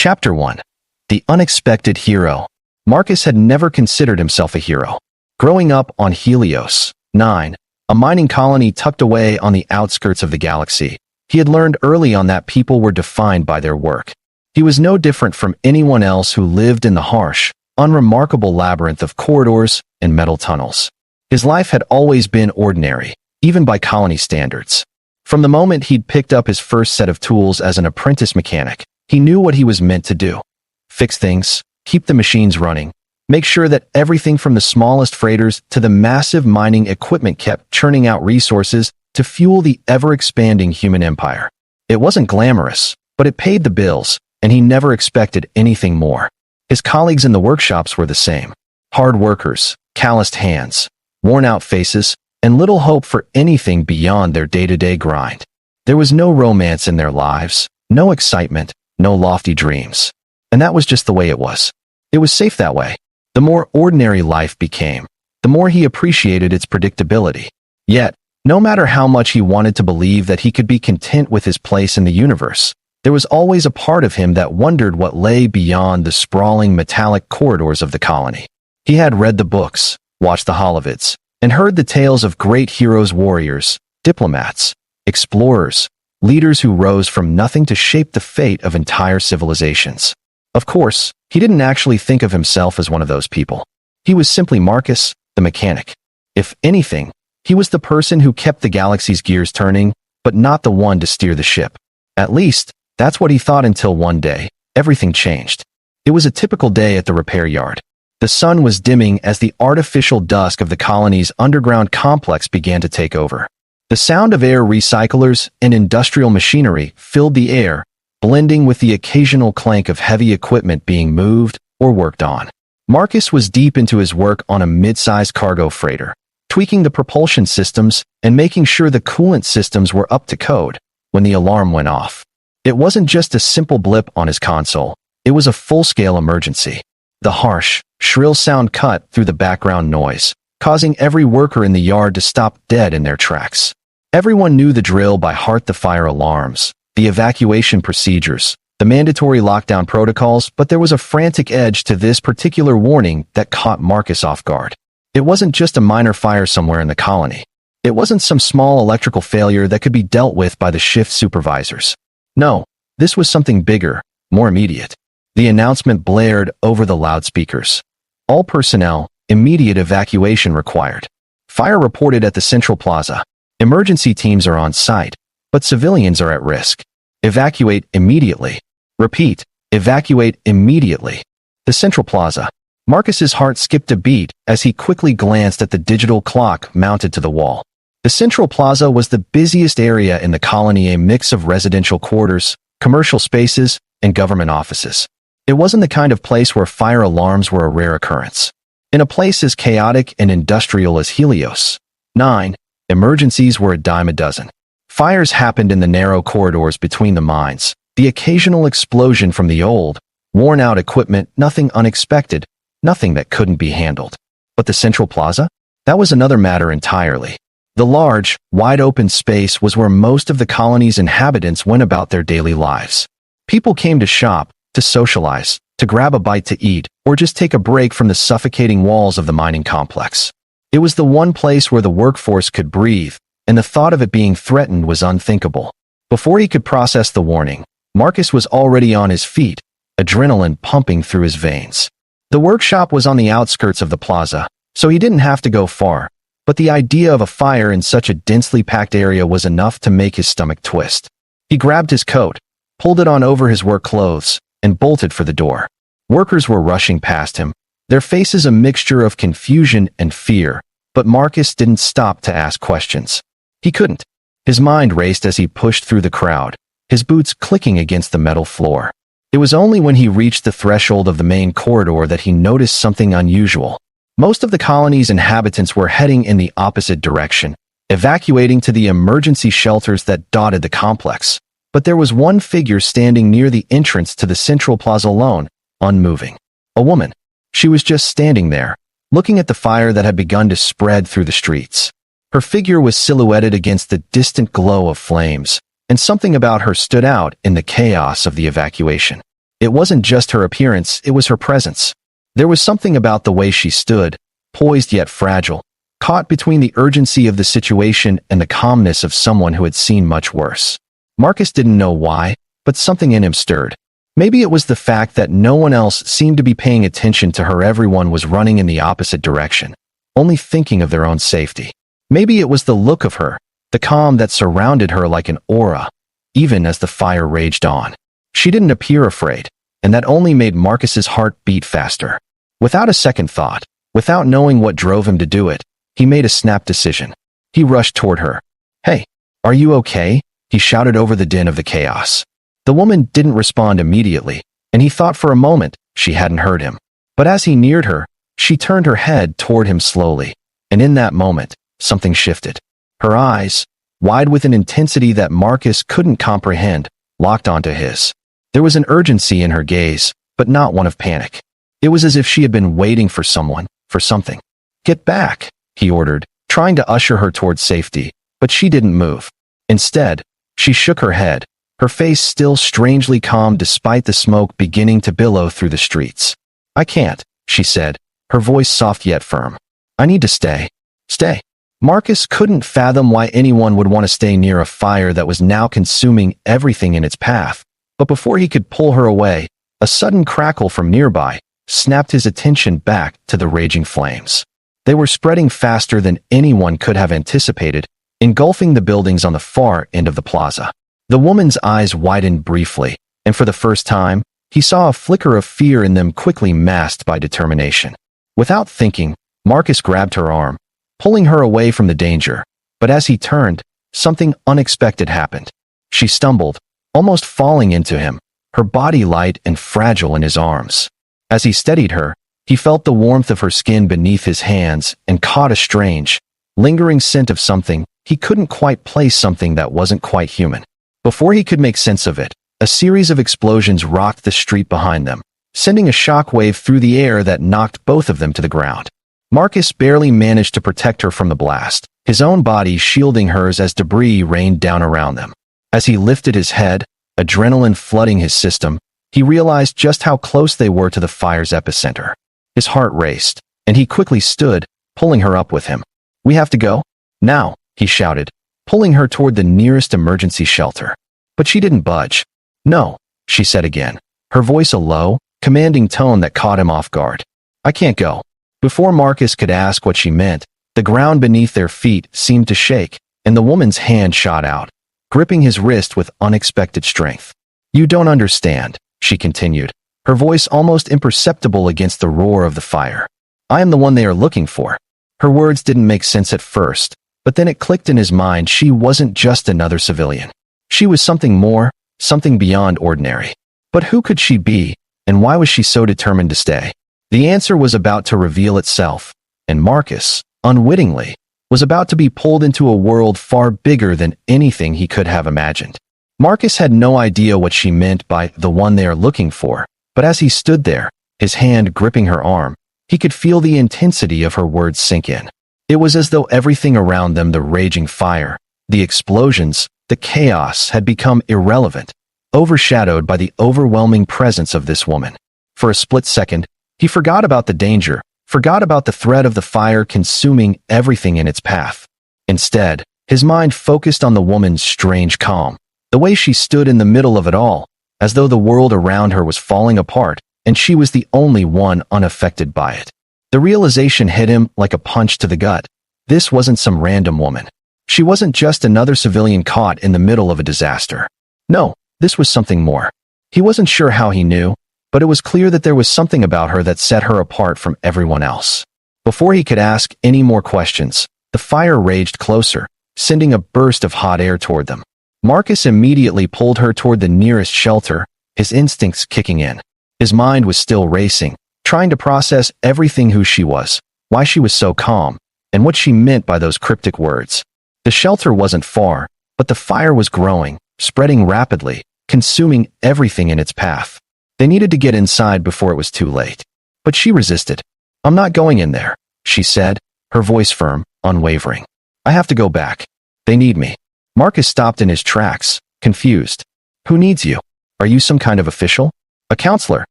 Chapter 1. The Unexpected Hero. Marcus had never considered himself a hero. Growing up on Helios 9, a mining colony tucked away on the outskirts of the galaxy, he had learned early on that people were defined by their work. He was no different from anyone else who lived in the harsh, unremarkable labyrinth of corridors and metal tunnels. His life had always been ordinary, even by colony standards. From the moment he'd picked up his first set of tools as an apprentice mechanic, he knew what he was meant to do. Fix things, keep the machines running, make sure that everything from the smallest freighters to the massive mining equipment kept churning out resources to fuel the ever-expanding human empire. It wasn't glamorous, but it paid the bills, and he never expected anything more. His colleagues in the workshops were the same. Hard workers, calloused hands, worn-out faces, and little hope for anything beyond their day-to-day grind. There was no romance in their lives, no excitement, no lofty dreams. And that was just the way it was. It was safe that way. The more ordinary life became, the more he appreciated its predictability. Yet, no matter how much he wanted to believe that he could be content with his place in the universe, there was always a part of him that wondered what lay beyond the sprawling metallic corridors of the colony. He had read the books, watched the holovids, and heard the tales of great heroes, warriors, diplomats, explorers, leaders who rose from nothing to shape the fate of entire civilizations. Of course, he didn't actually think of himself as one of those people. He was simply Marcus, the mechanic. If anything, he was the person who kept the galaxy's gears turning, but not the one to steer the ship. At least, that's what he thought until one day, everything changed. It was a typical day at the repair yard. The sun was dimming as the artificial dusk of the colony's underground complex began to take over. The sound of air recyclers and industrial machinery filled the air, blending with the occasional clank of heavy equipment being moved or worked on. Marcus was deep into his work on a mid-sized cargo freighter, tweaking the propulsion systems and making sure the coolant systems were up to code when the alarm went off. It wasn't just a simple blip on his console, it was a full-scale emergency. The harsh, shrill sound cut through the background noise, causing every worker in the yard to stop dead in their tracks. Everyone knew the drill by heart: the fire alarms, the evacuation procedures, the mandatory lockdown protocols, but there was a frantic edge to this particular warning that caught Marcus off guard. It wasn't just a minor fire somewhere in the colony. It wasn't some small electrical failure that could be dealt with by the shift supervisors. No, this was something bigger, more immediate. The announcement blared over the loudspeakers. All personnel, immediate evacuation required. Fire reported at the Central Plaza. Emergency teams are on site, but civilians are at risk. Evacuate immediately. Repeat, evacuate immediately. The Central Plaza. Marcus's heart skipped a beat as he quickly glanced at the digital clock mounted to the wall. The Central Plaza was the busiest area in the colony, a mix of residential quarters, commercial spaces, and government offices. It wasn't the kind of place where fire alarms were a rare occurrence. In a place as chaotic and industrial as Helios 9, emergencies were a dime a dozen. Fires happened in the narrow corridors between the mines, the occasional explosion from the old, worn-out equipment, nothing unexpected, nothing that couldn't be handled. But the Central Plaza? That was another matter entirely. The large, wide-open space was where most of the colony's inhabitants went about their daily lives. People came to shop, to socialize, to grab a bite to eat, or just take a break from the suffocating walls of the mining complex. It was the one place where the workforce could breathe, and the thought of it being threatened was unthinkable. Before he could process the warning, Marcus was already on his feet, adrenaline pumping through his veins. The workshop was on the outskirts of the plaza, so he didn't have to go far, but the idea of a fire in such a densely packed area was enough to make his stomach twist. He grabbed his coat, pulled it on over his work clothes, and bolted for the door. Workers were rushing past him, their faces a mixture of confusion and fear, but Marcus didn't stop to ask questions. He couldn't. His mind raced as he pushed through the crowd, his boots clicking against the metal floor. It was only when he reached the threshold of the main corridor that he noticed something unusual. Most of the colony's inhabitants were heading in the opposite direction, evacuating to the emergency shelters that dotted the complex. But there was one figure standing near the entrance to the Central Plaza alone, unmoving. A woman. She was just standing there, looking at the fire that had begun to spread through the streets. Her figure was silhouetted against the distant glow of flames, and something about her stood out in the chaos of the evacuation. It wasn't just her appearance, it was her presence. There was something about the way she stood, poised yet fragile, caught between the urgency of the situation and the calmness of someone who had seen much worse. Marcus didn't know why, but something in him stirred. Maybe it was the fact that no one else seemed to be paying attention to her. Everyone was running in the opposite direction, only thinking of their own safety. Maybe it was the look of her, the calm that surrounded her like an aura, even as the fire raged on. She didn't appear afraid, and that only made Marcus's heart beat faster. Without a second thought, without knowing what drove him to do it, he made a snap decision. He rushed toward her. "Hey, are you okay?" he shouted over the din of the chaos. The woman didn't respond immediately, and he thought for a moment she hadn't heard him. But as he neared her, she turned her head toward him slowly, and in that moment, something shifted. Her eyes, wide with an intensity that Marcus couldn't comprehend, locked onto his. There was an urgency in her gaze, but not one of panic. It was as if she had been waiting for someone, for something. "Get back," he ordered, trying to usher her towards safety, but she didn't move. Instead, she shook her head, her face still strangely calm despite the smoke beginning to billow through the streets. "I can't," she said, her voice soft yet firm. "I need to stay." Stay. Marcus couldn't fathom why anyone would want to stay near a fire that was now consuming everything in its path, but before he could pull her away, a sudden crackle from nearby snapped his attention back to the raging flames. They were spreading faster than anyone could have anticipated, engulfing the buildings on the far end of the plaza. The woman's eyes widened briefly, and for the first time, he saw a flicker of fear in them quickly masked by determination. Without thinking, Marcus grabbed her arm, pulling her away from the danger, but as he turned, something unexpected happened. She stumbled, almost falling into him, her body light and fragile in his arms. As he steadied her, he felt the warmth of her skin beneath his hands and caught a strange, lingering scent of something he couldn't quite place, something that wasn't quite human. Before he could make sense of it, a series of explosions rocked the street behind them, sending a shockwave through the air that knocked both of them to the ground. Marcus barely managed to protect her from the blast, his own body shielding hers as debris rained down around them. As he lifted his head, adrenaline flooding his system, he realized just how close they were to the fire's epicenter. His heart raced, and he quickly stood, pulling her up with him. "We have to go? Now," he shouted, pulling her toward the nearest emergency shelter. But she didn't budge. "No," she said again, her voice a low, commanding tone that caught him off guard. "I can't go." Before Marcus could ask what she meant, the ground beneath their feet seemed to shake, and the woman's hand shot out, gripping his wrist with unexpected strength. "You don't understand," she continued, her voice almost imperceptible against the roar of the fire. "I am the one they are looking for." Her words didn't make sense at first, but then it clicked in his mind. She wasn't just another civilian. She was something more, something beyond ordinary. But who could she be, and why was she so determined to stay? The answer was about to reveal itself, and Marcus, unwittingly, was about to be pulled into a world far bigger than anything he could have imagined. Marcus had no idea what she meant by the one they are looking for, but as he stood there, his hand gripping her arm, he could feel the intensity of her words sink in. It was as though everything around them, the raging fire, the explosions, the chaos, had become irrelevant, overshadowed by the overwhelming presence of this woman. For a split second, he forgot about the danger, forgot about the threat of the fire consuming everything in its path. Instead, his mind focused on the woman's strange calm, the way she stood in the middle of it all, as though the world around her was falling apart, and she was the only one unaffected by it. The realization hit him like a punch to the gut. This wasn't some random woman. She wasn't just another civilian caught in the middle of a disaster. No, this was something more. He wasn't sure how he knew, but it was clear that there was something about her that set her apart from everyone else. Before he could ask any more questions, the fire raged closer, sending a burst of hot air toward them. Marcus immediately pulled her toward the nearest shelter, his instincts kicking in. His mind was still racing, trying to process everything: who she was, why she was so calm, and what she meant by those cryptic words. The shelter wasn't far, but the fire was growing, spreading rapidly, consuming everything in its path. They needed to get inside before it was too late. But she resisted. "I'm not going in there," she said, her voice firm, unwavering. "I have to go back. They need me." Marcus stopped in his tracks, confused. "Who needs you? Are you some kind of official?" A counselor.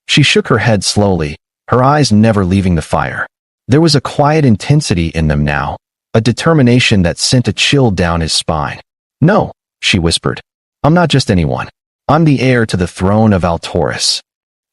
She shook her head slowly, her eyes never leaving the fire. There was a quiet intensity in them now, a determination that sent a chill down his spine. No, she whispered. I'm not just anyone. I'm the heir to the throne of Altoris.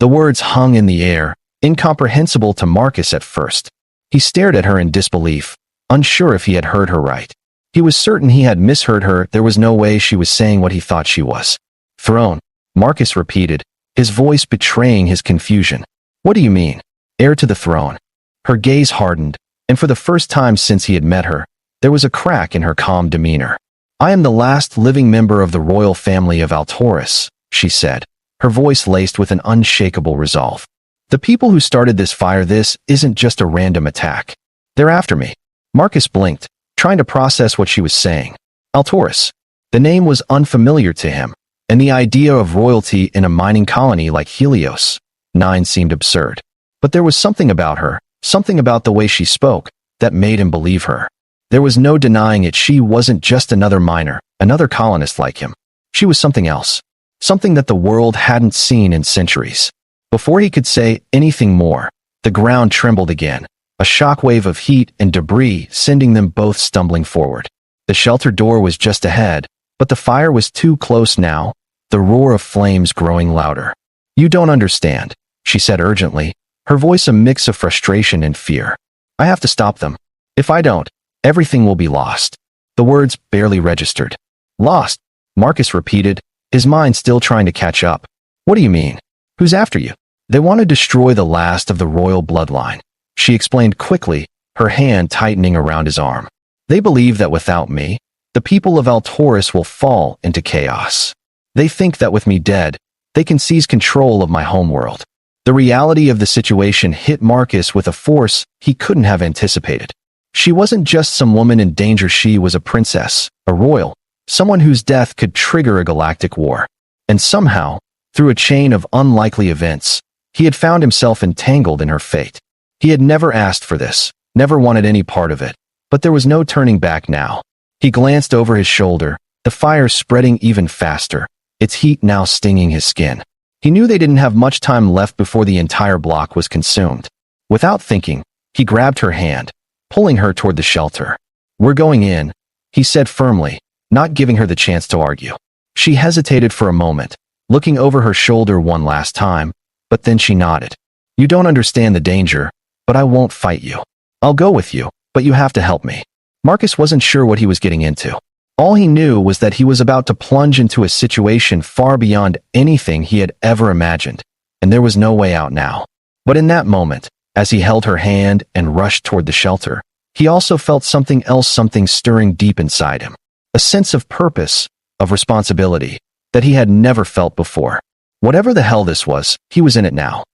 The words hung in the air, incomprehensible to Marcus at first. He stared at her in disbelief, unsure if he had heard her right. He was certain he had misheard her. There was no way she was saying what he thought she was. Throne, Marcus repeated, his voice betraying his confusion. What do you mean? Heir to the throne. Her gaze hardened, and for the first time since he had met her, there was a crack in her calm demeanor. I am the last living member of the royal family of Altoris, she said, her voice laced with an unshakable resolve. The people who started this fire, this isn't just a random attack. They're after me. Marcus blinked, trying to process what she was saying. Altoris. The name was unfamiliar to him, and the idea of royalty in a mining colony like Helios 9 seemed absurd. But there was something about her, something about the way she spoke, that made him believe her. There was no denying it. She wasn't just another miner, another colonist like him. She was something else, something that the world hadn't seen in centuries. Before he could say anything more, the ground trembled again, a shockwave of heat and debris sending them both stumbling forward. The shelter door was just ahead, but the fire was too close now, the roar of flames growing louder. You don't understand, she said urgently, her voice a mix of frustration and fear. I have to stop them. If I don't, everything will be lost. The words barely registered. Lost, Marcus repeated, his mind still trying to catch up. What do you mean? Who's after you? They want to destroy the last of the royal bloodline, she explained quickly, her hand tightening around his arm. They believe that without me, the people of Altoris will fall into chaos. They think that with me dead, they can seize control of my homeworld. The reality of the situation hit Marcus with a force he couldn't have anticipated. She wasn't just some woman in danger. She was a princess, a royal, someone whose death could trigger a galactic war. And somehow, through a chain of unlikely events, he had found himself entangled in her fate. He had never asked for this, never wanted any part of it, but there was no turning back now. He glanced over his shoulder, the fire spreading even faster, its heat now stinging his skin. He knew they didn't have much time left before the entire block was consumed. Without thinking, he grabbed her hand, pulling her toward the shelter. We're going in, he said firmly, not giving her the chance to argue. She hesitated for a moment, looking over her shoulder one last time, but then she nodded. You don't understand the danger, but I won't fight you. I'll go with you, but you have to help me. Marcus wasn't sure what he was getting into. All he knew was that he was about to plunge into a situation far beyond anything he had ever imagined, and there was no way out now. But in that moment, as he held her hand and rushed toward the shelter, he also felt something else, something stirring deep inside him. A sense of purpose, of responsibility, that he had never felt before. Whatever the hell this was, he was in it now.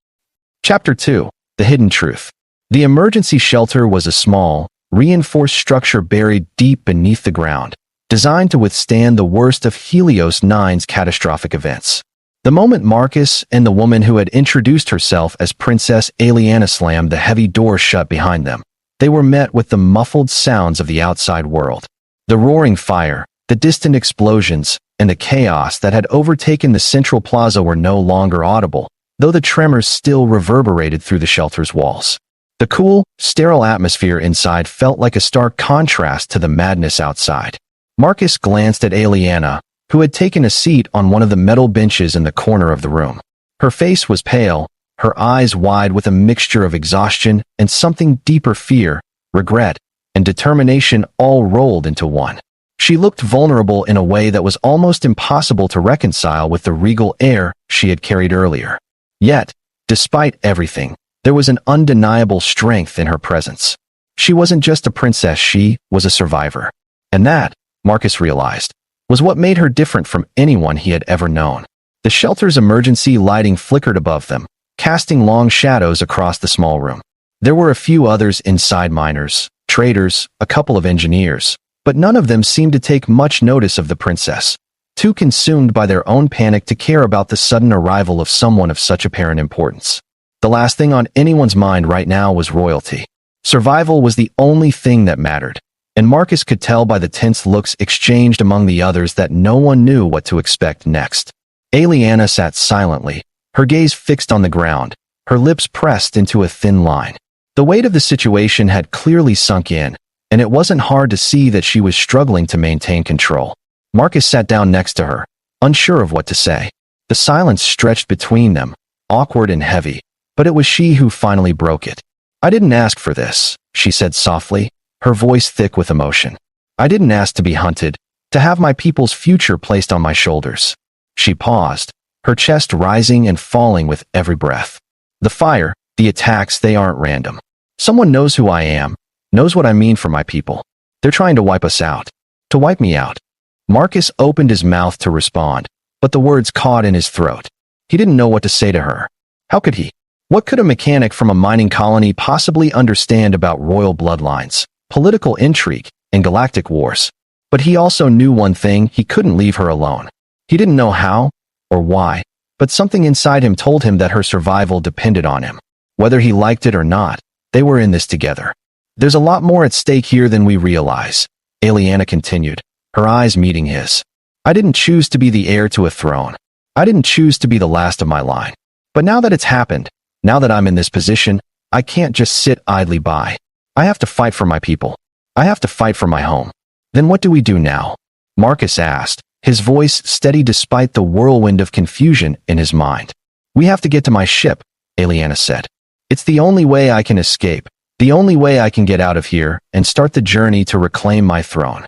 Chapter 2. The Hidden Truth. The emergency shelter was a small, reinforced structure buried deep beneath the ground, designed to withstand the worst of Helios 9's catastrophic events. The moment Marcus and the woman who had introduced herself as Princess Aliana slammed the heavy door shut behind them, they were met with the muffled sounds of the outside world. The roaring fire, the distant explosions, and the chaos that had overtaken the central plaza were no longer audible, though the tremors still reverberated through the shelter's walls. The cool, sterile atmosphere inside felt like a stark contrast to the madness outside. Marcus glanced at Aliana, who had taken a seat on one of the metal benches in the corner of the room. Her face was pale, her eyes wide with a mixture of exhaustion and something deeper: fear, regret, and determination all rolled into one. She looked vulnerable in a way that was almost impossible to reconcile with the regal air she had carried earlier. Yet, despite everything, there was an undeniable strength in her presence. She wasn't just a princess, she was a survivor. And that, Marcus realized, was what made her different from anyone he had ever known. The shelter's emergency lighting flickered above them, casting long shadows across the small room. There were a few others inside: miners, traders, a couple of engineers, but none of them seemed to take much notice of the princess, too consumed by their own panic to care about the sudden arrival of someone of such apparent importance. The last thing on anyone's mind right now was royalty. Survival was the only thing that mattered, and Marcus could tell by the tense looks exchanged among the others that no one knew what to expect next. Aliana sat silently, her gaze fixed on the ground, her lips pressed into a thin line. The weight of the situation had clearly sunk in, and it wasn't hard to see that she was struggling to maintain control. Marcus sat down next to her, unsure of what to say. The silence stretched between them, awkward and heavy, but it was she who finally broke it. "I didn't ask for this," she said softly, her voice thick with emotion. "I didn't ask to be hunted, to have my people's future placed on my shoulders." She paused, her chest rising and falling with every breath. "The fire, the attacks, they aren't random. Someone knows who I am, knows what I mean for my people. They're trying to wipe us out. To wipe me out." Marcus opened his mouth to respond, but the words caught in his throat. He didn't know what to say to her. How could he? What could a mechanic from a mining colony possibly understand about royal bloodlines, political intrigue, and galactic wars? But he also knew one thing: he couldn't leave her alone. He didn't know how or why, but something inside him told him that her survival depended on him. Whether he liked it or not, they were in this together. "There's a lot more at stake here than we realize," Aliana continued, her eyes meeting his. "I didn't choose to be the heir to a throne. I didn't choose to be the last of my line. But now that it's happened, now that I'm in this position, I can't just sit idly by. I have to fight for my people. I have to fight for my home." "Then what do we do now?" Marcus asked, his voice steady despite the whirlwind of confusion in his mind. "We have to get to my ship," Aliana said. "It's the only way I can escape, the only way I can get out of here and start the journey to reclaim my throne."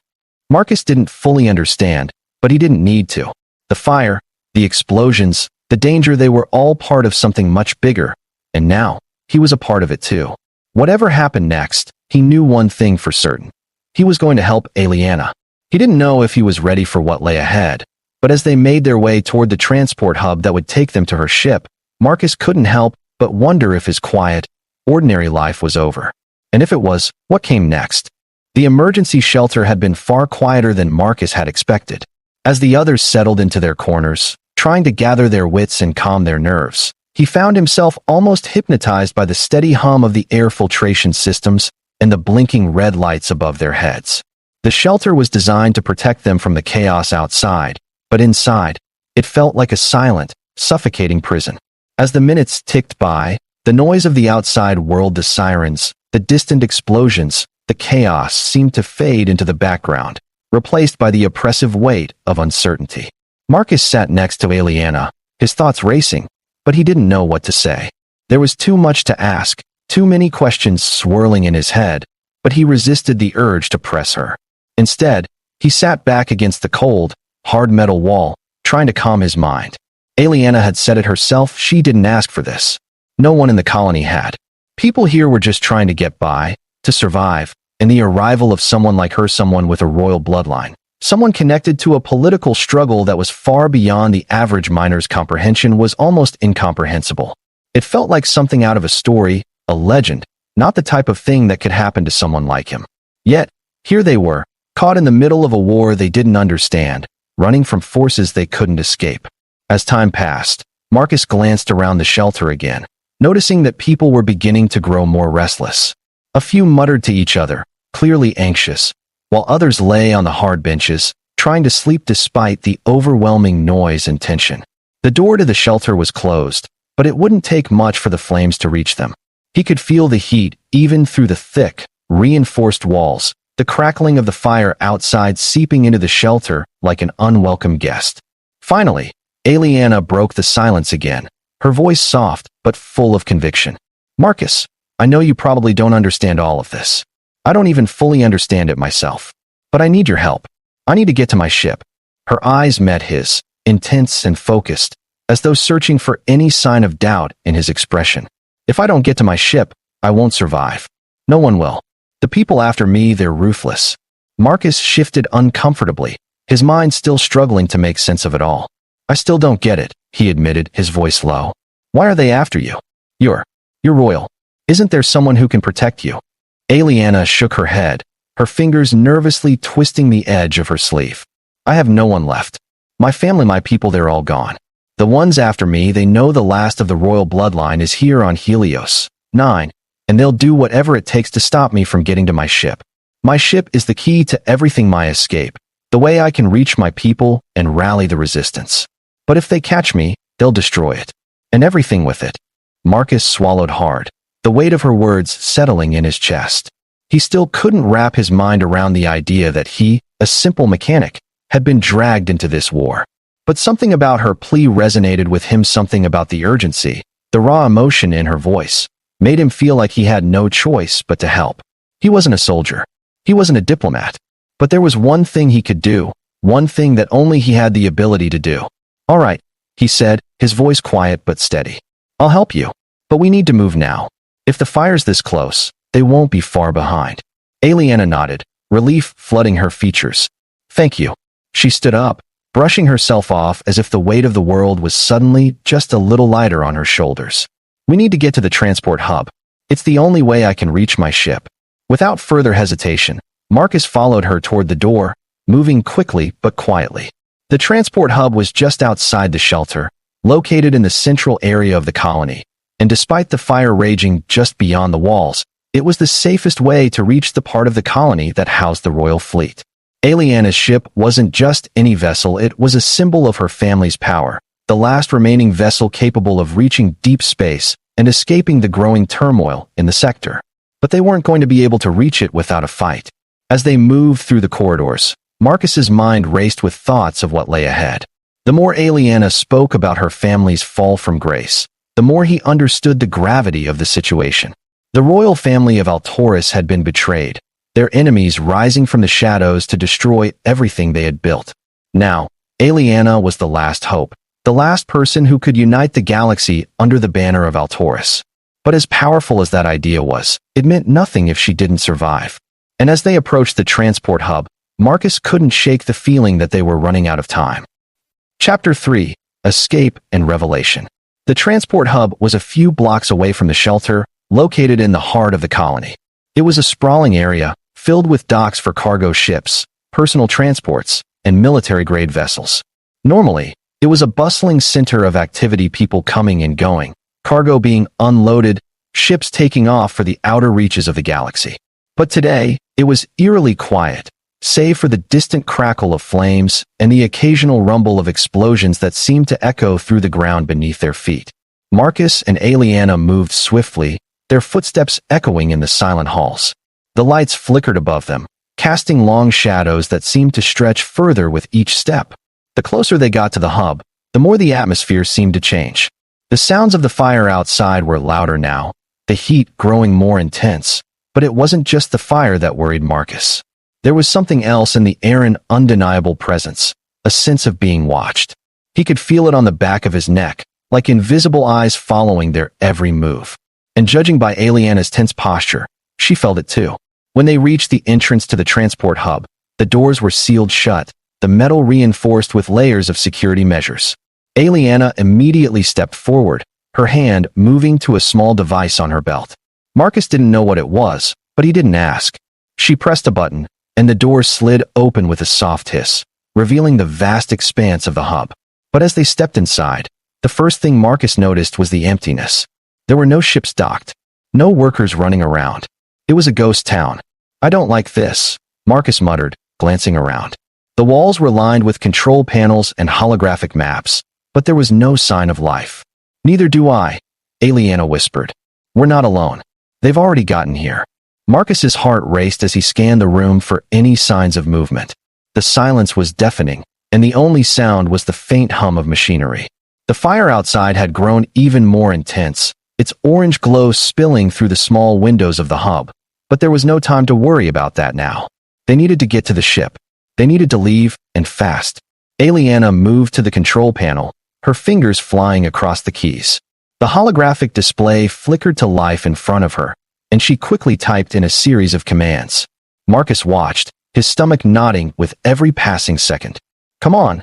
Marcus didn't fully understand, but he didn't need to. The fire, the explosions, the danger, they were all part of something much bigger, and now, he was a part of it too. Whatever happened next, he knew one thing for certain. He was going to help Aliana. He didn't know if he was ready for what lay ahead, but as they made their way toward the transport hub that would take them to her ship, Marcus couldn't help but wonder if his quiet, ordinary life was over. And if it was, what came next? The emergency shelter had been far quieter than Marcus had expected. As the others settled into their corners, trying to gather their wits and calm their nerves, he found himself almost hypnotized by the steady hum of the air filtration systems and the blinking red lights above their heads. The shelter was designed to protect them from the chaos outside, but inside, it felt like a silent, suffocating prison. As the minutes ticked by, the noise of the outside world, the sirens, the distant explosions, the chaos seemed to fade into the background, replaced by the oppressive weight of uncertainty. Marcus sat next to Aliana, his thoughts racing, but he didn't know what to say. There was too much to ask, too many questions swirling in his head, but he resisted the urge to press her. Instead, he sat back against the cold, hard metal wall, trying to calm his mind. Aliana had said it herself, she didn't ask for this. No one in the colony had. People here were just trying to get by, to survive, and the arrival of someone like her, someone with a royal bloodline, someone connected to a political struggle that was far beyond the average miner's comprehension, was almost incomprehensible. It felt like something out of a story, a legend, not the type of thing that could happen to someone like him. Yet, here they were, caught in the middle of a war they didn't understand, running from forces they couldn't escape. As time passed, Marcus glanced around the shelter again, noticing that people were beginning to grow more restless. A few muttered to each other, clearly anxious, while others lay on the hard benches, trying to sleep despite the overwhelming noise and tension. The door to the shelter was closed, but it wouldn't take much for the flames to reach them. He could feel the heat even through the thick, reinforced walls, the crackling of the fire outside seeping into the shelter like an unwelcome guest. Finally, Aliana broke the silence again, her voice soft but full of conviction. "Marcus, I know you probably don't understand all of this. I don't even fully understand it myself. But I need your help. I need to get to my ship." Her eyes met his, intense and focused, as though searching for any sign of doubt in his expression. "If I don't get to my ship, I won't survive. No one will. The people after me, they're ruthless." Marcus shifted uncomfortably, his mind still struggling to make sense of it all. "I still don't get it," he admitted, his voice low. "Why are they after you? You're royal. Isn't there someone who can protect you?" Aliana shook her head, her fingers nervously twisting the edge of her sleeve. "I have no one left. My family, my people, they're all gone. The ones after me, they know the last of the royal bloodline is here on Helios 9, and they'll do whatever it takes to stop me from getting to my ship. My ship is the key to everything, my escape, the way I can reach my people and rally the resistance. But if they catch me, they'll destroy it. and everything with it. Marcus swallowed hard, the weight of her words settling in his chest. He still couldn't wrap his mind around the idea that he, a simple mechanic, had been dragged into this war. But something about her plea resonated with him, something about the urgency, the raw emotion in her voice, made him feel like he had no choice but to help. He wasn't a soldier. He wasn't a diplomat. But there was one thing he could do, one thing that only he had the ability to do. "All right," he said, his voice quiet but steady. "I'll help you. But we need to move now. If the fire's this close, they won't be far behind." Aliena nodded, relief flooding her features. "Thank you." She stood up, brushing herself off as if the weight of the world was suddenly just a little lighter on her shoulders. "We need to get to the transport hub. It's the only way I can reach my ship." Without further hesitation, Marcus followed her toward the door, moving quickly but quietly. The transport hub was just outside the shelter, located in the central area of the colony, and despite the fire raging just beyond the walls, it was the safest way to reach the part of the colony that housed the royal fleet. Aliena's ship wasn't just any vessel, it was a symbol of her family's power, the last remaining vessel capable of reaching deep space and escaping the growing turmoil in the sector. But they weren't going to be able to reach it without a fight. As they moved through the corridors, Marcus's mind raced with thoughts of what lay ahead. The more Aliena spoke about her family's fall from grace, the more he understood the gravity of the situation. The royal family of Altoris had been betrayed, their enemies rising from the shadows to destroy everything they had built. Now, Aliena was the last hope, the last person who could unite the galaxy under the banner of Altoris. But as powerful as that idea was, it meant nothing if she didn't survive. And as they approached the transport hub, Marcus couldn't shake the feeling that they were running out of time. Chapter 3: Escape and Revelation. The transport hub was a few blocks away from the shelter, located in the heart of the colony. It was a sprawling area, filled with docks for cargo ships, personal transports, and military-grade vessels. Normally, it was a bustling center of activity, people coming and going, cargo being unloaded, ships taking off for the outer reaches of the galaxy. But today, it was eerily quiet, save for the distant crackle of flames and the occasional rumble of explosions that seemed to echo through the ground beneath their feet. Marcus and Aliena moved swiftly, their footsteps echoing in the silent halls. The lights flickered above them, casting long shadows that seemed to stretch further with each step. The closer they got to the hub, the more the atmosphere seemed to change. The sounds of the fire outside were louder now, the heat growing more intense, but it wasn't just the fire that worried Marcus. There was something else in the air, an undeniable presence, a sense of being watched. He could feel it on the back of his neck, like invisible eyes following their every move. And judging by Aliena's tense posture, she felt it too. When they reached the entrance to the transport hub, the doors were sealed shut, the metal reinforced with layers of security measures. Aliena immediately stepped forward, her hand moving to a small device on her belt. Marcus didn't know what it was, but he didn't ask. She pressed a button, and the door slid open with a soft hiss, revealing the vast expanse of the hub. But as they stepped inside, the first thing Marcus noticed was the emptiness. There were no ships docked, no workers running around. It was a ghost town. "I don't like this," Marcus muttered, glancing around. The walls were lined with control panels and holographic maps, but there was no sign of life. "Neither do I," Aliena whispered. "We're not alone. They've already gotten here." Marcus's heart raced as he scanned the room for any signs of movement. The silence was deafening, and the only sound was the faint hum of machinery. The fire outside had grown even more intense, its orange glow spilling through the small windows of the hub. But there was no time to worry about that now. They needed to get to the ship. They needed to leave, and fast. Aliena moved to the control panel, her fingers flying across the keys. The holographic display flickered to life in front of her, and she quickly typed in a series of commands. Marcus watched, his stomach nodding with every passing second. Come on,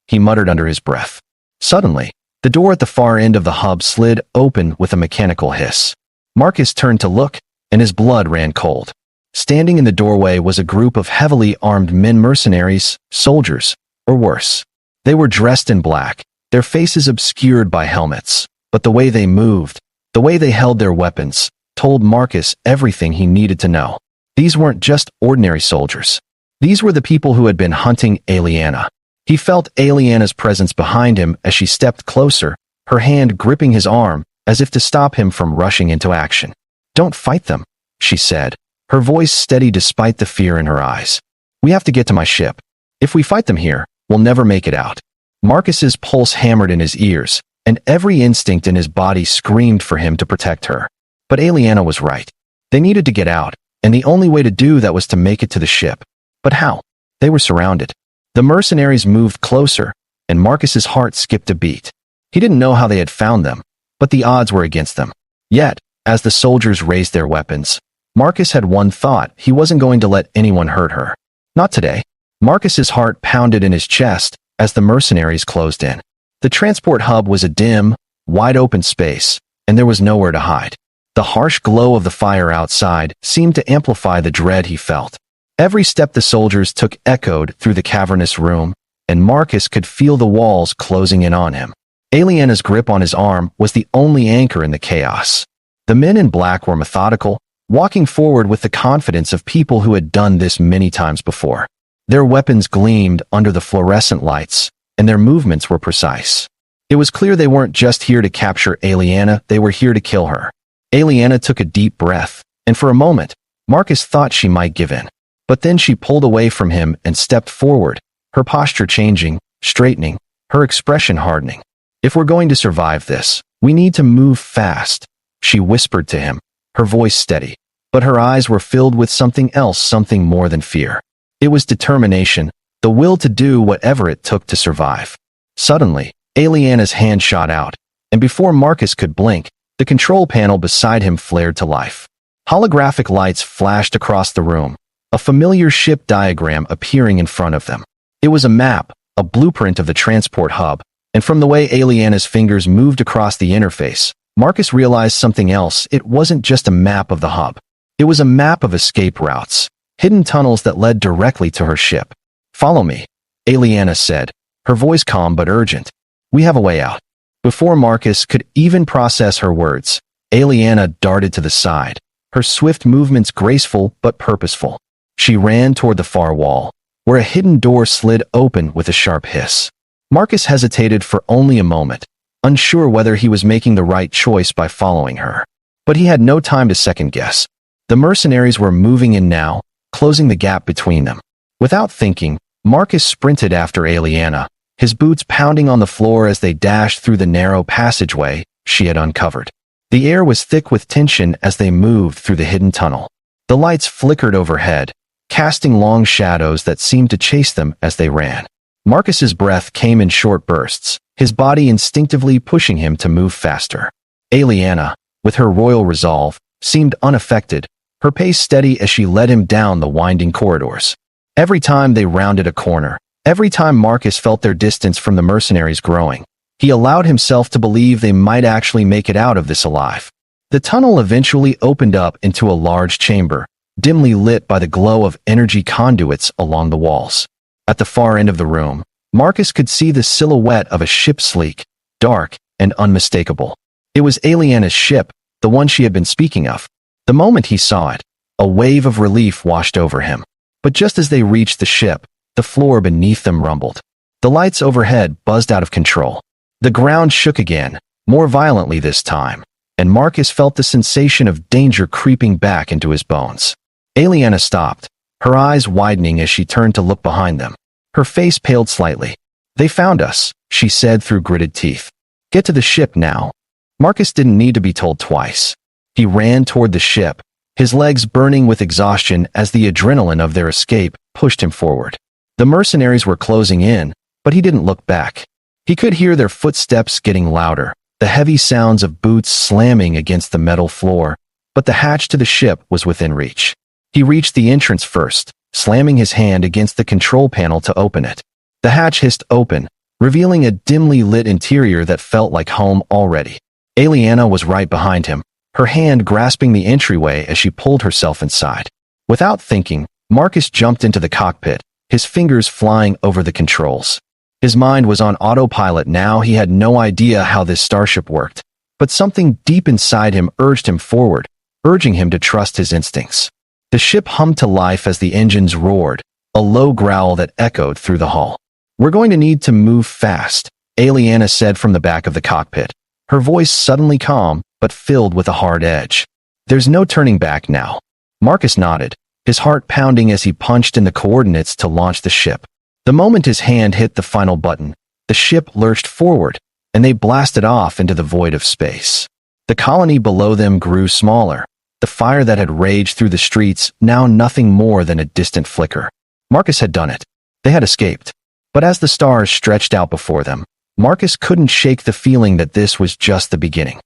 he muttered under his breath. Suddenly, the door at the far end of the hub slid open with a mechanical hiss. Marcus turned to look, and his blood ran cold. Standing in the doorway was a group of heavily armed men, mercenaries, soldiers, or worse. They were dressed in black, their faces obscured by helmets, but the way they moved, the way they held their weapons, told Marcus everything he needed to know. These weren't just ordinary soldiers. These were the people who had been hunting Aliena. He felt Aliena's presence behind him as she stepped closer, her hand gripping his arm as if to stop him from rushing into action. "Don't fight them," she said, her voice steady despite the fear in her eyes. "We have to get to my ship. If we fight them here, we'll never make it out." Marcus's pulse hammered in his ears, and every instinct in his body screamed for him to protect her. But Aliana was right. They needed to get out, and the only way to do that was to make it to the ship. But how? They were surrounded. The mercenaries moved closer, and Marcus's heart skipped a beat. He didn't know how they had found them, but the odds were against them. Yet, as the soldiers raised their weapons, Marcus had one thought: he wasn't going to let anyone hurt her. Not today. Marcus's heart pounded in his chest as the mercenaries closed in. The transport hub was a dim, wide-open space, and there was nowhere to hide. The harsh glow of the fire outside seemed to amplify the dread he felt. Every step the soldiers took echoed through the cavernous room, and Marcus could feel the walls closing in on him. Aliana's grip on his arm was the only anchor in the chaos. The men in black were methodical, walking forward with the confidence of people who had done this many times before. Their weapons gleamed under the fluorescent lights, and their movements were precise. It was clear they weren't just here to capture Aliana, they were here to kill her. Aliana took a deep breath, and for a moment, Marcus thought she might give in. But then she pulled away from him and stepped forward, her posture changing, straightening, her expression hardening. "If we're going to survive this, we need to move fast," she whispered to him, her voice steady. But her eyes were filled with something else, something more than fear. It was determination, the will to do whatever it took to survive. Suddenly, Aliana's hand shot out, and before Marcus could blink, the control panel beside him flared to life. Holographic lights flashed across the room, a familiar ship diagram appearing in front of them. It was a map, a blueprint of the transport hub, and from the way Aliana's fingers moved across the interface, Marcus realized something else. It wasn't just a map of the hub. It was a map of escape routes, hidden tunnels that led directly to her ship. "Follow me," Aliana said, her voice calm but urgent. "We have a way out." Before Marcus could even process her words, Aliana darted to the side, her swift movements graceful but purposeful. She ran toward the far wall, where a hidden door slid open with a sharp hiss. Marcus hesitated for only a moment, unsure whether he was making the right choice by following her. But he had no time to second-guess. The mercenaries were moving in now, closing the gap between them. Without thinking, Marcus sprinted after Aliana, his boots pounding on the floor as they dashed through the narrow passageway she had uncovered. The air was thick with tension as they moved through the hidden tunnel. The lights flickered overhead, casting long shadows that seemed to chase them as they ran. Marcus's breath came in short bursts, his body instinctively pushing him to move faster. Aliana, with her royal resolve, seemed unaffected, her pace steady as she led him down the winding corridors. Every time they rounded a corner, every time Marcus felt their distance from the mercenaries growing, he allowed himself to believe they might actually make it out of this alive. The tunnel eventually opened up into a large chamber, dimly lit by the glow of energy conduits along the walls. At the far end of the room, Marcus could see the silhouette of a ship, sleek, dark, and unmistakable. It was Aliana's ship, the one she had been speaking of. The moment he saw it, a wave of relief washed over him. But just as they reached the ship, the floor beneath them rumbled. The lights overhead buzzed out of control. The ground shook again, more violently this time, and Marcus felt the sensation of danger creeping back into his bones. Aliana stopped, her eyes widening as she turned to look behind them. Her face paled slightly. "They found us," she said through gritted teeth. "Get to the ship now." Marcus didn't need to be told twice. He ran toward the ship, his legs burning with exhaustion as the adrenaline of their escape pushed him forward. The mercenaries were closing in, but he didn't look back. He could hear their footsteps getting louder, the heavy sounds of boots slamming against the metal floor, but the hatch to the ship was within reach. He reached the entrance first, slamming his hand against the control panel to open it. The hatch hissed open, revealing a dimly lit interior that felt like home already. Aliana was right behind him, her hand grasping the entryway as she pulled herself inside. Without thinking, Marcus jumped into the cockpit, his fingers flying over the controls. His mind was on autopilot now. He had no idea how this starship worked, but something deep inside him urged him forward, urging him to trust his instincts. The ship hummed to life as the engines roared, a low growl that echoed through the hull. "We're going to need to move fast," Aliana said from the back of the cockpit, her voice suddenly calm, but filled with a hard edge. "There's no turning back now." Marcus nodded, his heart pounding as he punched in the coordinates to launch the ship. The moment his hand hit the final button, the ship lurched forward, and they blasted off into the void of space. The colony below them grew smaller, the fire that had raged through the streets now nothing more than a distant flicker. Marcus had done it. They had escaped. But as the stars stretched out before them, Marcus couldn't shake the feeling that this was just the beginning.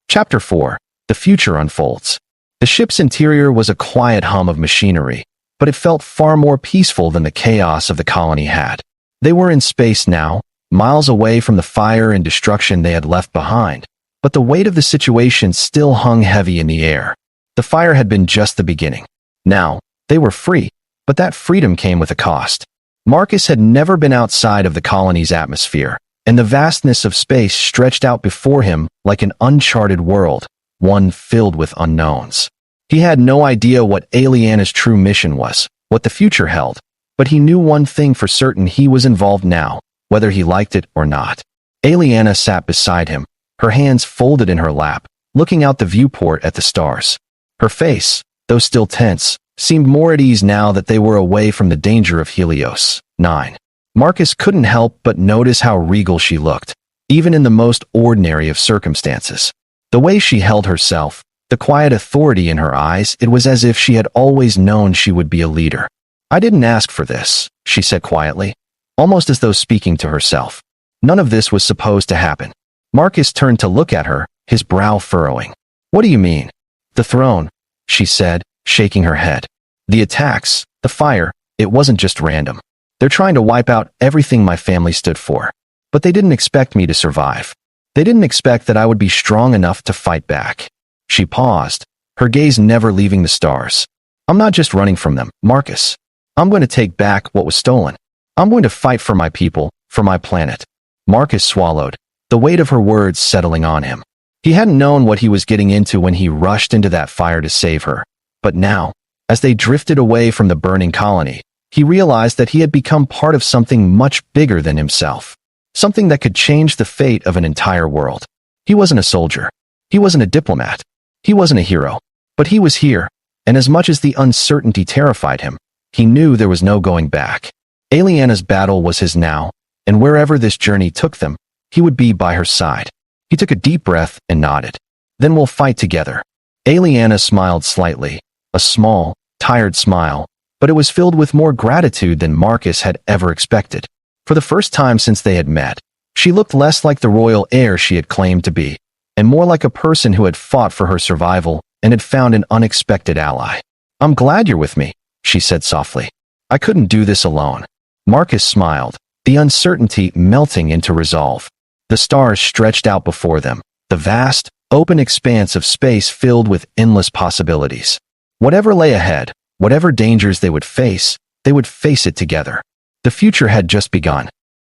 Chapter 4. The Future Unfolds. The ship's interior was a quiet hum of machinery, but it felt far more peaceful than the chaos of the colony had. They were in space now, miles away from the fire and destruction they had left behind, but the weight of the situation still hung heavy in the air. The fire had been just the beginning. Now, they were free, but that freedom came with a cost. Marcus had never been outside of the colony's atmosphere, and the vastness of space stretched out before him like an uncharted world, one filled with unknowns. He had no idea what Aliana's true mission was, what the future held, but he knew one thing for certain: he was involved now, whether he liked it or not. Aliana sat beside him, her hands folded in her lap, looking out the viewport at the stars. Her face, though still tense, seemed more at ease now that they were away from the danger of Helios. 9. Marcus couldn't help but notice how regal she looked, even in the most ordinary of circumstances. The way she held herself, the quiet authority in her eyes, it was as if she had always known she would be a leader. "I didn't ask for this," she said quietly, almost as though speaking to herself. None of this was supposed to happen. Marcus turned to look at her, his brow furrowing. "What do you mean?" "The throne," she said, shaking her head. "The attacks, the fire, it wasn't just random. They're trying to wipe out everything my family stood for. But they didn't expect me to survive. They didn't expect that I would be strong enough to fight back." She paused, her gaze never leaving the stars. "I'm not just running from them, Marcus. I'm going to take back what was stolen. I'm going to fight for my people, for my planet." Marcus swallowed, the weight of her words settling on him. He hadn't known what he was getting into when he rushed into that fire to save her. But now, as they drifted away from the burning colony, he realized that he had become part of something much bigger than himself. Something that could change the fate of an entire world. He wasn't a soldier. He wasn't a diplomat. He wasn't a hero. But he was here, and as much as the uncertainty terrified him, he knew there was no going back. Aliana's battle was his now, and wherever this journey took them, he would be by her side. He took a deep breath and nodded. "Then we'll fight together." Aliana smiled slightly, a small, tired smile, but it was filled with more gratitude than Marcus had ever expected. For the first time since they had met, she looked less like the royal heir she had claimed to be, and more like a person who had fought for her survival and had found an unexpected ally. "I'm glad you're with me," she said softly. "I couldn't do this alone." Marcus smiled, the uncertainty melting into resolve. The stars stretched out before them, the vast, open expanse of space filled with endless possibilities. Whatever lay ahead, whatever dangers they would face it together. The future had just begun.